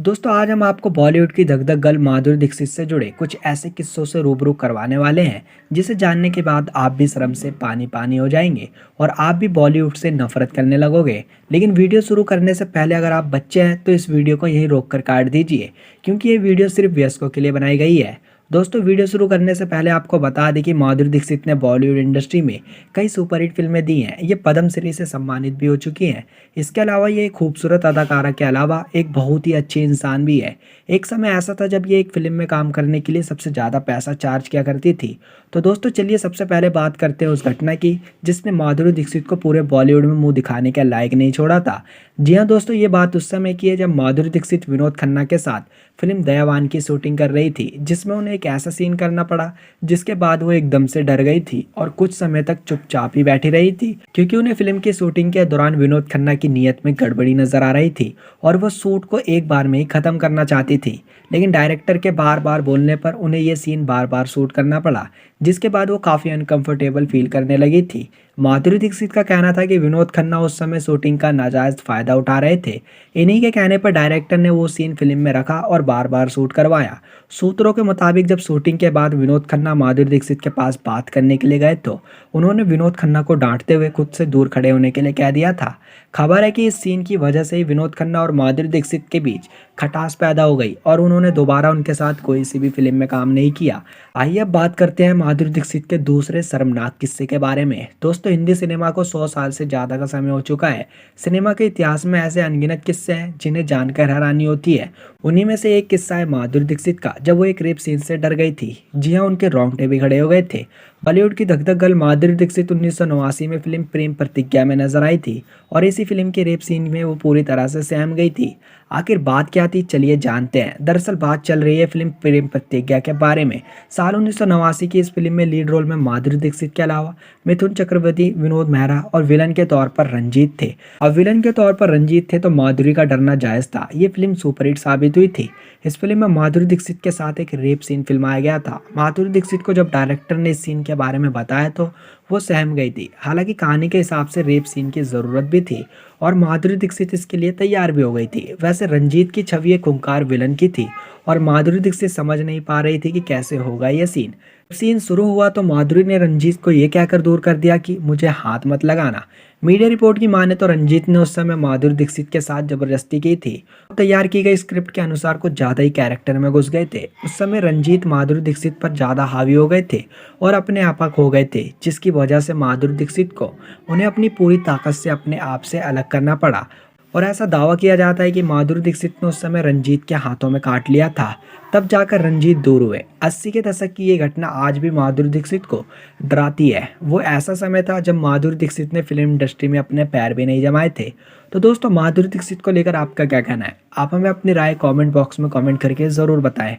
दोस्तों आज हम आपको बॉलीवुड की धक धक गर्ल माधुरी दीक्षित से जुड़े कुछ ऐसे किस्सों से रूबरू करवाने वाले हैं जिसे जानने के बाद आप भी शर्म से पानी पानी हो जाएंगे और आप भी बॉलीवुड से नफरत करने लगोगे। लेकिन वीडियो शुरू करने से पहले अगर आप बच्चे हैं तो इस वीडियो को यहीं रोक कर काट दीजिए, क्योंकि ये वीडियो सिर्फ वयस्कों के लिए बनाई गई है। दोस्तों वीडियो शुरू करने से पहले आपको बता दें कि माधुरी दीक्षित ने बॉलीवुड इंडस्ट्री में कई सुपरहिट फिल्में दी हैं। ये पद्मश्री से सम्मानित भी हो चुकी हैं। इसके अलावा ये एक खूबसूरत अदाकारा के अलावा एक बहुत ही अच्छी इंसान भी है। एक समय ऐसा था जब ये एक फिल्म में काम करने के लिए सबसे ज़्यादा पैसा चार्ज किया करती थी। तो दोस्तों चलिए सबसे पहले बात करते हैं उस घटना की जिसने माधुरी दीक्षित को पूरे बॉलीवुड में मुंह दिखाने के लायक नहीं छोड़ा था। जी हाँ दोस्तों, ये बात उस समय की है जब माधुरी दीक्षित विनोद खन्ना के साथ फिल्म दयावान की शूटिंग कर रही थी, जिसमें उन्हें एक ऐसा सीन करना पड़ा जिसके बाद वो एकदम से डर गई थी और कुछ समय तक चुपचाप ही बैठी रही थी, क्योंकि उन्हें फिल्म की शूटिंग के दौरान विनोद खन्ना की नीयत में गड़बड़ी नजर आ रही थी और वो शूट को एक बार में ही खत्म करना चाहती थी। लेकिन डायरेक्टर के बार बार बोलने पर उन्हें ये सीन बार बार शूट करना पड़ा, जिसके बाद वो काफ़ी अनकंफर्टेबल फील करने लगी थी। माधुरी दीक्षित का कहना था कि विनोद खन्ना उस समय शूटिंग का नाजायज फायदा उठा रहे थे। इन्हीं के कहने पर डायरेक्टर ने वो सीन फिल्म में रखा और बार बार शूट करवाया। सूत्रों के मुताबिक जब शूटिंग के बाद विनोद खन्ना माधुरी दीक्षित के पास बात करने के लिए गए तो उन्होंने विनोद खन्ना को डांटते हुए खुद से दूर खड़े होने के लिए कह दिया था। खबर है कि इस सीन की वजह से ही विनोद खन्ना और माधुरी दीक्षित के बीच खटास पैदा हो गई और उन्होंने दोबारा उनके साथ कोई सी भी फिल्म में काम नहीं किया। आइए अब बात करते हैं माधुरी दीक्षित के दूसरे शर्मनाक किस्से के बारे में। दोस्तों हिंदी सिनेमा को 100 साल से ज़्यादा का समय हो चुका है। सिनेमा के इतिहास में ऐसे अनगिनत किस्से हैं जिन्हें जानकर हैरानी होती है। उन्हीं में से एक किस्सा है माधुरी दीक्षित का, जब वो एक रेप सीन से डर गई थी। जी हाँ, उनके रोंगटे भी खड़े हो गए थे। बॉलीवुड की धक धक गर्ल माधुरी दीक्षित 1989 में फिल्म प्रेम प्रतिज्ञा में नजर आई थी और इसी फिल्म के रेप सीन में वो पूरी तरह से सहम गई थी। आखिर बात क्या थी, चलिए जानते हैं। दरअसल बात चल रही है फिल्म प्रेम प्रतिज्ञा के बारे में। साल 1989 की इस फिल्म में लीड रोल में माधुरी दीक्षित के अलावा मिथुन चक्रवर्ती, विनोद मेहरा और विलन के तौर पर रंजीत थे। अब विलन के तौर पर रंजीत थे तो माधुरी का डरना जायज था। ये फिल्म सुपरहिट साबित हुई थी। इस फिल्म में माधुरी दीक्षित के साथ एक रेप सीन फिल्माया गया था। माधुरी दीक्षित को जब डायरेक्टर ने इस सीन के बारे में बताया तो वो सहम गई थी। हालांकि कहानी के हिसाब से रेप सीन की ज़रूरत भी थी और माधुरी दीक्षित इसके लिए तैयार भी हो गई थी। वैसे रंजीत की छवि एक खूंखार विलन की थी और माधुरी दीक्षित समझ नहीं पा रही थी कि कैसे होगा यह सीन। सीन शुरू हुआ तो माधुरी ने रंजीत को ये कहकर दूर कर दिया कि मुझे हाथ मत लगाना। मीडिया रिपोर्ट की माने तो रंजीत ने उस समय माधुरी दीक्षित के साथ जबरदस्ती की थी। तैयार की गई स्क्रिप्ट के अनुसार कुछ ज़्यादा ही कैरेक्टर में घुस गए थे। उस समय रंजीत माधुरी दीक्षित पर ज़्यादा हावी हो गए थे और अपने आपा खो गए थे, जिसकी वजह से माधुरी दीक्षित को उन्हें अपनी पूरी ताकत से अपने आप से अलग करना पड़ा। और ऐसा दावा किया जाता है कि माधुरी दीक्षित ने उस समय रंजीत के हाथों में काट लिया था, तब जाकर रंजीत दूर हुए। 80 के दशक की ये घटना आज भी माधुरी दीक्षित को डराती है। वो ऐसा समय था जब माधुरी दीक्षित ने फिल्म इंडस्ट्री में अपने पैर भी नहीं जमाए थे। तो दोस्तों माधुरी दीक्षित को लेकर आपका क्या कहना है? आप हमें अपनी राय कमेंट बॉक्स में कमेंट करके ज़रूर बताएं।